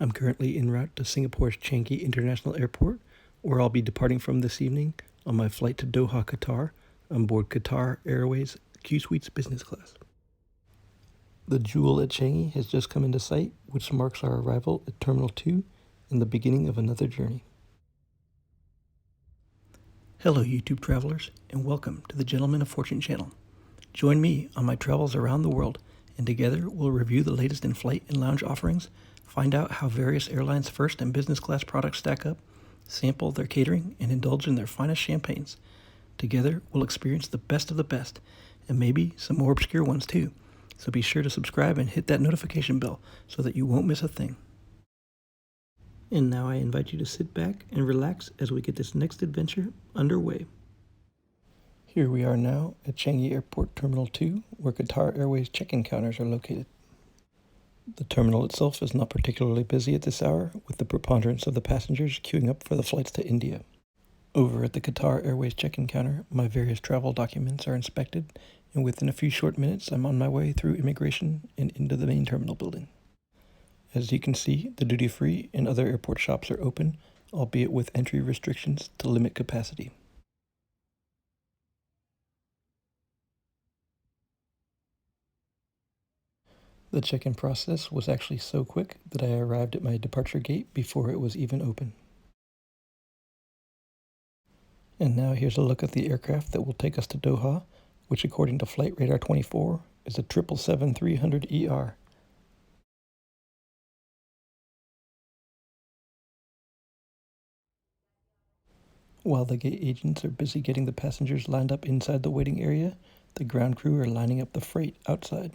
I'm currently en route to Singapore's Changi International Airport, where I'll be departing from this evening on my flight to Doha, Qatar, on board Qatar Airways Q-Suites business class. The Jewel at Changi has just come into sight, which marks our arrival at Terminal 2 and the beginning of another journey. Hello YouTube travelers, and welcome to the Gentleman of Fortune channel. Join me on my travels around the world, and together we'll review the latest in flight and lounge offerings, find out how various airlines' first and business class products stack up, sample their catering, and indulge in their finest champagnes. Together we'll experience the best of the best, and maybe some more obscure ones too. So be sure to subscribe and hit that notification bell so that you won't miss a thing. And now I invite you to sit back and relax as we get this next adventure underway. Here we are now at Changi Airport Terminal 2, where Qatar Airways check-in counters are located. The terminal itself is not particularly busy at this hour, with the preponderance of the passengers queuing up for the flights to India. Over at the Qatar Airways check-in counter, my various travel documents are inspected, and within a few short minutes I'm on my way through immigration and into the main terminal building. As you can see, the duty-free and other airport shops are open, albeit with entry restrictions to limit capacity. The check-in process was actually so quick that I arrived at my departure gate before it was even open. And now here's a look at the aircraft that will take us to Doha, which according to Flight Radar 24 is a 777-300ER. While the gate agents are busy getting the passengers lined up inside the waiting area, the ground crew are lining up the freight outside.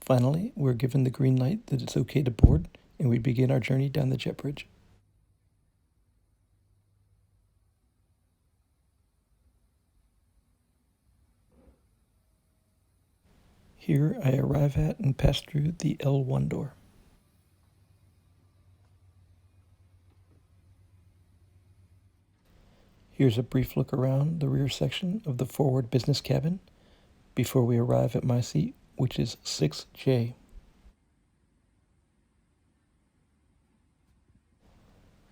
Finally, we're given the green light that it's okay to board, and we begin our journey down the jet bridge. Here I arrive at and pass through the L1 door. Here's a brief look around the rear section of the forward business cabin before we arrive at my seat, which is 6J.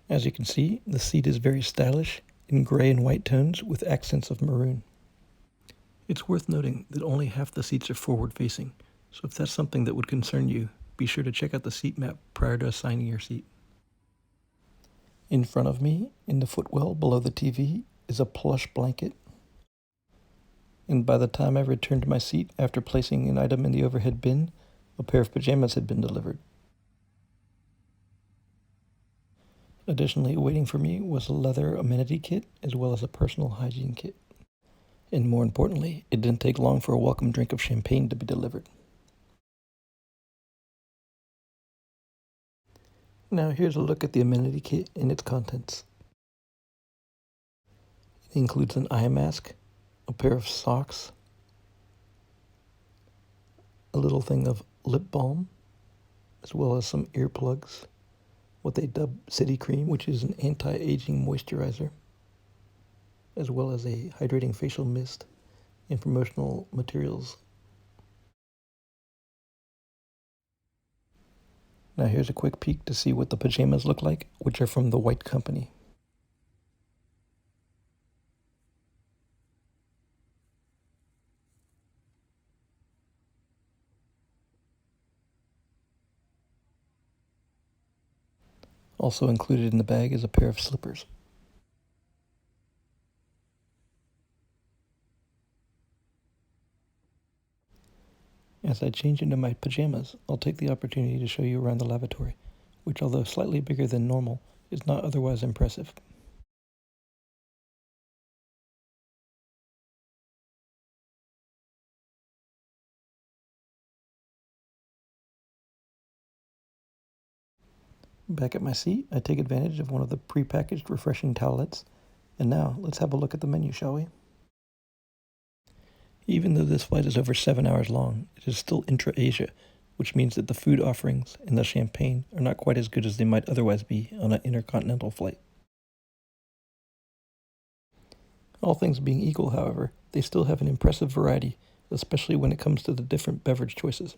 As you can see, the seat is very stylish in gray and white tones with accents of maroon. It's worth noting that only half the seats are forward-facing, so if that's something that would concern you, be sure to check out the seat map prior to assigning your seat. In front of me, in the footwell below the TV, is a plush blanket. And by the time I returned to my seat after placing an item in the overhead bin, a pair of pajamas had been delivered. Additionally, waiting for me was a leather amenity kit as well as a personal hygiene kit. And more importantly, it didn't take long for a welcome drink of champagne to be delivered. Now here's a look at the amenity kit and its contents. It includes an eye mask, a pair of socks, a little thing of lip balm, as well as some earplugs, what they dub City Cream, which is an anti-aging moisturizer, as well as a hydrating facial mist and promotional materials. Now here's a quick peek to see what the pajamas look like, which are from the White Company. Also included in the bag is a pair of slippers. As I change into my pajamas, I'll take the opportunity to show you around the lavatory, which although slightly bigger than normal, is not otherwise impressive. Back at my seat, I take advantage of one of the pre-packaged refreshing towelettes, and now let's have a look at the menu, shall we? Even though this flight is over 7 hours long, it is still intra-Asia, which means that the food offerings and the champagne are not quite as good as they might otherwise be on an intercontinental flight. All things being equal, however, they still have an impressive variety, especially when it comes to the different beverage choices.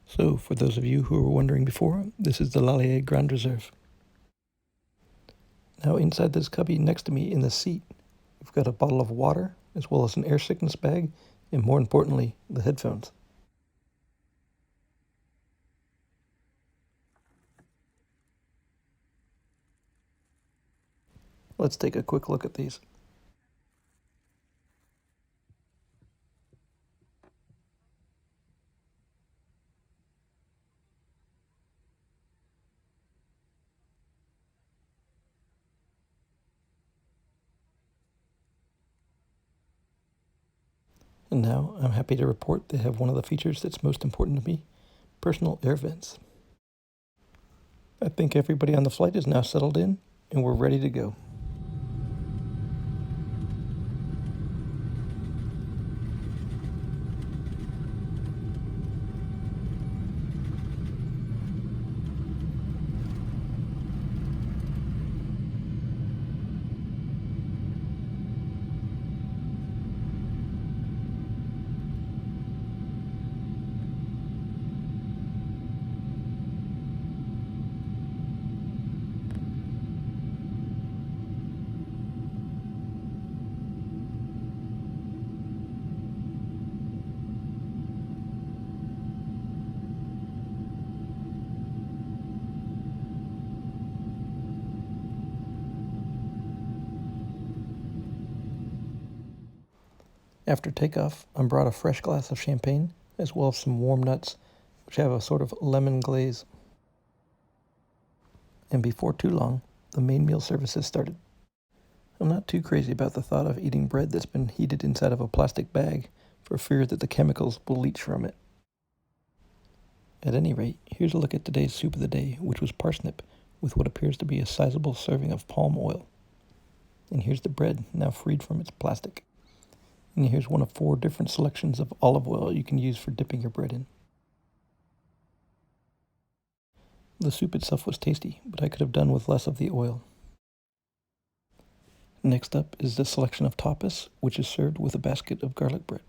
So, for those of you who were wondering before, this is the Lallier Grand Reserve. Now, inside this cubby next to me in the seat, we've got a bottle of water, as well as an air sickness bag, and more importantly, the headphones. Let's take a quick look at these. And now I'm happy to report they have one of the features that's most important to me, personal air vents. I think everybody on the flight is now settled in, and we're ready to go. After takeoff, I'm brought a fresh glass of champagne, as well as some warm nuts, which have a sort of lemon glaze. And before too long, the main meal services started. I'm not too crazy about the thought of eating bread that's been heated inside of a plastic bag, for fear that the chemicals will leach from it. At any rate, here's a look at today's soup of the day, which was parsnip, with what appears to be a sizable serving of palm oil. And here's the bread, now freed from its plastic. And here's one of 4 different selections of olive oil you can use for dipping your bread in. The soup itself was tasty, but I could have done with less of the oil. Next up is the selection of tapas, which is served with a basket of garlic bread.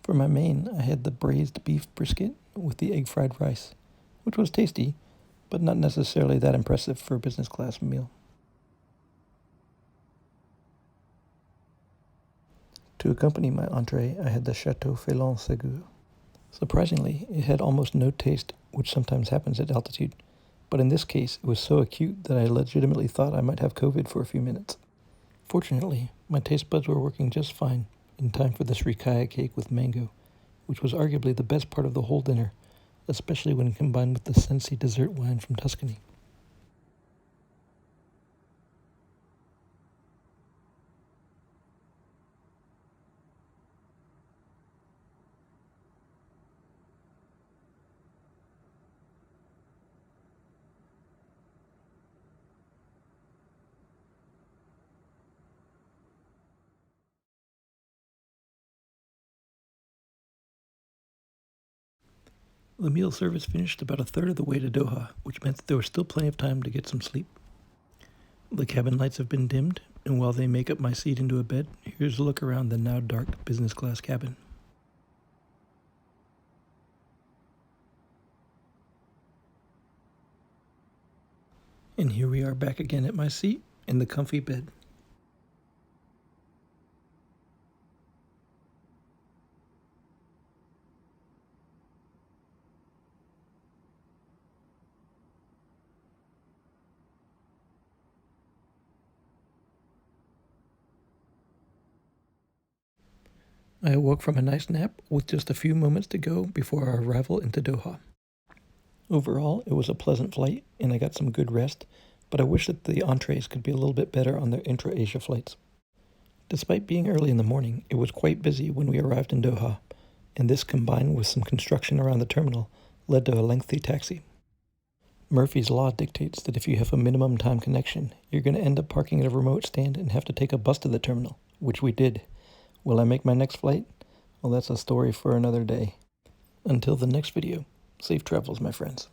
For my main, I had the braised beef brisket with the egg fried rice, which was tasty, but not necessarily that impressive for a business class meal. To accompany my entree, I had the Chateau Félon Ségur. Surprisingly, it had almost no taste, which sometimes happens at altitude, but in this case, it was so acute that I legitimately thought I might have COVID for a few minutes. Fortunately, my taste buds were working just fine in time for the srikaya cake with mango, which was arguably the best part of the whole dinner, especially when combined with the Sensi dessert wine from Tuscany. The meal service finished about a third of the way to Doha, which meant that there was still plenty of time to get some sleep. The cabin lights have been dimmed, and while they make up my seat into a bed, here's a look around the now dark business class cabin. And here we are back again at my seat in the comfy bed. I awoke from a nice nap with just a few moments to go before our arrival into Doha. Overall, it was a pleasant flight and I got some good rest, but I wish that the entrees could be a little bit better on their intra-Asia flights. Despite being early in the morning, it was quite busy when we arrived in Doha, and this combined with some construction around the terminal led to a lengthy taxi. Murphy's Law dictates that if you have a minimum time connection, you're going to end up parking at a remote stand and have to take a bus to the terminal, which we did. Will I make my next flight? Well, that's a story for another day. Until the next video, safe travels, my friends.